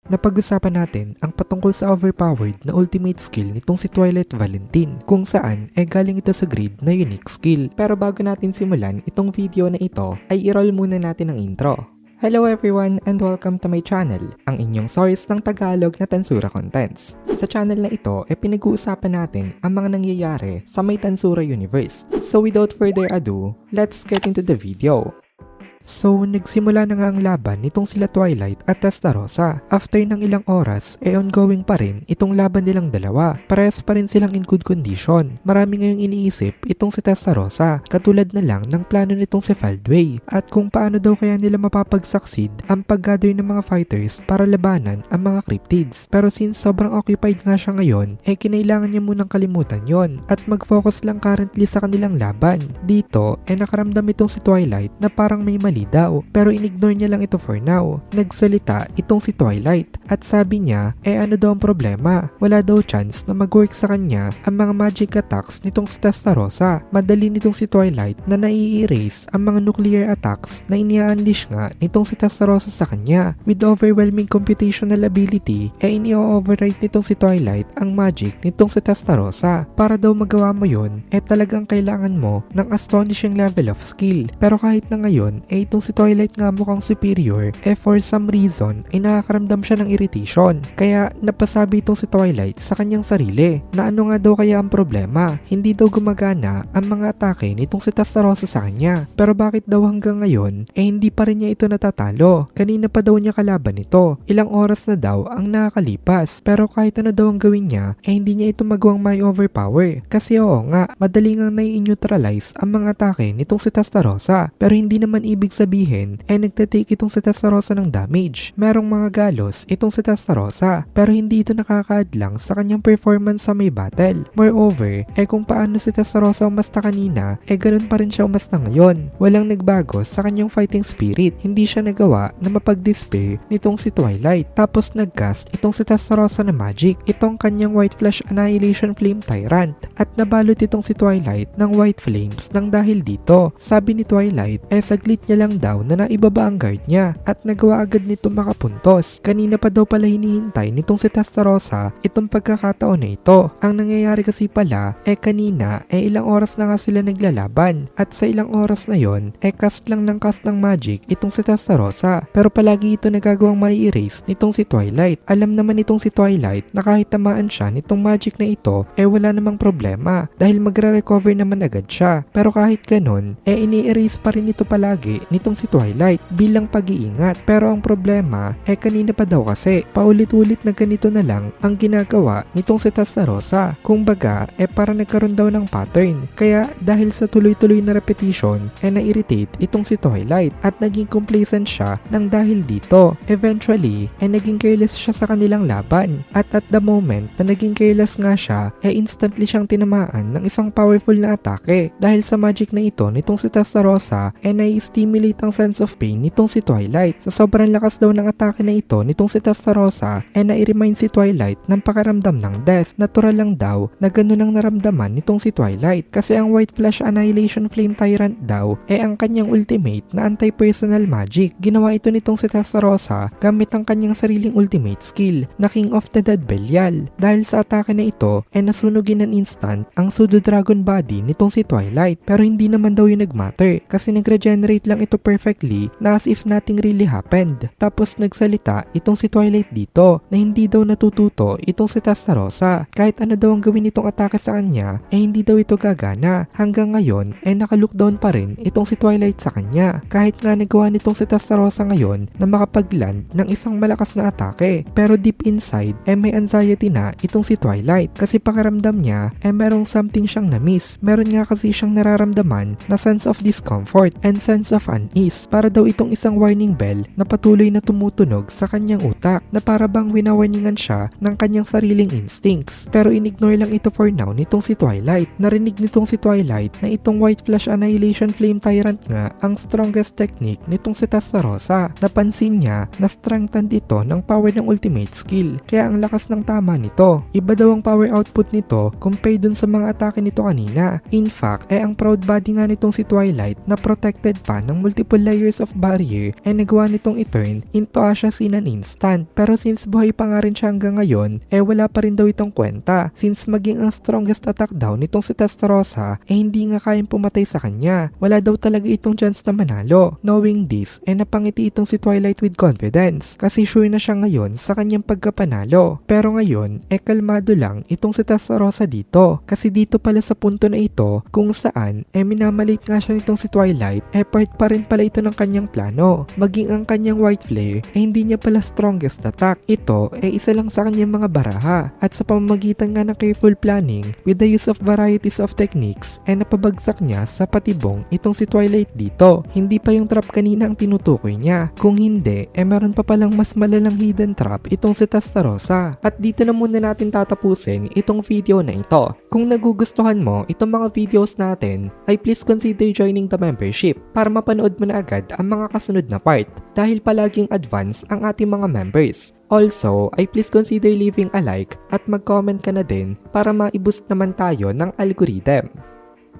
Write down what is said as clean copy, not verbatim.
Napag-usapan natin ang patungkol sa overpowered na ultimate skill nitong si Twilight Valentine, kung saan ay galing ito sa grid na unique skill. Pero bago natin simulan itong video na ito, ay i-roll muna natin ang intro. Hello everyone and welcome to my channel, ang inyong source ng Tagalog na Tensura Contents. Sa channel na ito ay pinag-uusapan natin ang mga nangyayari sa may Tensura universe. So without further ado, let's get into the video. So, nagsimula na nga ang laban nitong sila Twilight at Testarossa. After ng ilang oras, ongoing pa rin itong laban nilang dalawa. Parehas pa rin silang in good condition. Marami ngayong iniisip itong si Testarossa, katulad na lang ng plano nitong si Feldway. At kung paano daw kaya nila mapapag-succeed ang pag-gather ng mga fighters para labanan ang mga cryptids. Pero since sobrang occupied nga siya ngayon, kinailangan niya munang kalimutan yon at mag-focus lang currently sa kanilang laban. Dito, nakaramdam itong si Twilight na parang may mali daw, pero inignore niya lang ito for now. Nagsalita itong si Twilight at sabi niya ano daw ang problema. Wala daw chance na mag-work sa kanya ang mga magic attacks nitong si Testarossa. Madali nitong si Twilight na nai-erase ang mga nuclear attacks na ini-unleash nga nitong si Testarossa sa kanya. With overwhelming computational ability, ini-override nitong si Twilight ang magic nitong si Testarossa. Para daw magawa mo yun, talagang kailangan mo ng astonishing level of skill. Pero kahit na ngayon, itong si Twilight nga mukhang superior, for some reason ay nakakaramdam siya ng irritation. Kaya napasabi itong si Twilight sa kanyang sarili na ano nga daw kaya ang problema. Hindi daw gumagana ang mga atake nitong si Testarossa sa kanya. Pero bakit daw hanggang ngayon hindi pa rin niya ito natatalo? Kanina pa daw niya kalaban ito. Ilang oras na daw ang nakakalipas. Pero kahit ano daw ang gawin niya, hindi niya ito magawang may overpower. Kasi oo nga, madali nga nai-neutralize ang mga atake nitong si Testarossa. Pero hindi naman ibig sabihin nagtatake itong si Testarossa ng damage. Merong mga galos itong si Testarossa, pero hindi ito nakakaadlang sa kanyang performance sa may battle. Moreover, kung paano si Testarossa umasta kanina, ganun pa rin siya umasta ngayon. Walang nagbago sa kanyang fighting spirit. Hindi siya nagawa na mapag-despair nitong si Twilight. Tapos nagcast itong si Testarossa na magic, itong kanyang White Flash Annihilation Flame Tyrant, at nabalot itong si Twilight ng white flames nang dahil dito. Sabi ni Twilight, saglit niya lang daw na naibaba ang guard niya at nagawa agad nito makapuntos. Kanina pa daw pala hinihintay nitong si Testarossa itong pagkakataon na ito. Ang nangyayari kasi pala kanina ilang oras na nga sila naglalaban at sa ilang oras na yon cast lang ng cast ng magic itong si Testarossa, pero palagi ito nagagawang mai-erase nitong si Twilight. Alam naman itong si Twilight na kahit tamaan siya nitong magic na ito wala namang problema dahil magre-recover naman agad siya. Pero kahit ganun ini-erase pa rin ito palagi nitong si Twilight bilang pag-iingat. Pero ang problema kanina pa daw kasi paulit-ulit na ganito na lang ang ginagawa nitong si Testarossa. Kung baga para nagkaroon daw ng pattern. Kaya dahil sa tuloy-tuloy na repetition na-irritate itong si Twilight at naging complacent siya nang dahil dito. Eventually naging careless siya sa kanilang laban at at the moment na naging careless nga siya instantly siyang tinamaan ng isang powerful na atake. Dahil sa magic na ito nitong si Testarossa nai-stimulate ang sense of pain nitong si Twilight. Sa sobrang lakas daw ng atake na ito nitong si Testarossa nai-remind si Twilight ng pakaramdam ng death. Natural lang daw na ganun ang naramdaman nitong si Twilight kasi ang White Flash Annihilation Flame Tyrant daw ang kanyang ultimate na anti-personal magic. Ginawa ito nitong si Testarossa gamit ang kanyang sariling ultimate skill na King of the Dead Belial. Dahil sa atake na ito nasunugin ng instant ang pseudo dragon body nitong si Twilight, pero hindi naman daw yung nagmatter kasi nag-regenerate lang ito perfectly na as if nothing really happened. Tapos nagsalita itong si Twilight dito na hindi daw natututo itong si Testarossa. Kahit ano daw ang gawin itong atake sa kanya hindi daw ito gagana. Hanggang ngayon naka-lookdown pa rin itong si Twilight sa kanya. Kahit nga nagawa nitong si Testarossa ngayon na makapag-land ng isang malakas na atake, pero deep inside may anxiety na itong si Twilight kasi pakiramdam niya merong something siyang na-miss. Meron nga kasi siyang nararamdaman na sense of discomfort and sense of unease. Para daw itong isang warning bell na patuloy na tumutunog sa kanyang utak na para bang winawarningan siya ng kanyang sariling instincts. Pero inignore lang ito for now nitong si Twilight. Narinig nitong si Twilight na itong White Flash Annihilation Flame Tyrant nga ang strongest technique nitong si Testarossa. Napansin niya na strengthened ito ng power ng ultimate skill. Kaya ang lakas ng tama nito. Iba daw ang power output nito compared dun sa mga atake nito kanina. In fact, ang proud body nga nitong si Twilight na protected pa ng multiple layers of barrier ay nagawa nitong i-turn into Ashes in an instant. Pero since buhay pa nga rin siya hanggang ngayon, wala pa rin daw itong kwenta. Since maging ang strongest attack daw nitong si Testarossa hindi nga kayang pumatay sa kanya. Wala daw talaga itong chance na manalo. Knowing this, napangiti itong si Twilight with confidence kasi sure na siya ngayon sa kanyang pagkapanalo. Pero ngayon, kalmado lang itong si Testarossa dito kasi dito pala sa punto na ito kung saan minamalit nga siya nitong si Twilight part pa rin pala ito ng kanyang plano. Maging ang kanyang white flare hindi niya pala strongest attack. Ito isa lang sa kanyang mga baraha at sa pamamagitan nga ng careful planning with the use of varieties of techniques napabagsak niya sa patibong itong si Twilight dito. Hindi pa yung trap kanina ang tinutukoy niya. Kung hindi, meron pa palang mas malalang hidden trap itong si Testarossa. At dito na muna natin tatapusin itong video na ito. Kung nagugustuhan mo itong mga videos natin, ay please consider joining the membership para mapanood mo na agad ang mga kasunod na part dahil palaging advance ang ating mga members. Also, ay please consider leaving a like at mag-comment ka na din para ma-boost naman tayo ng algorithm.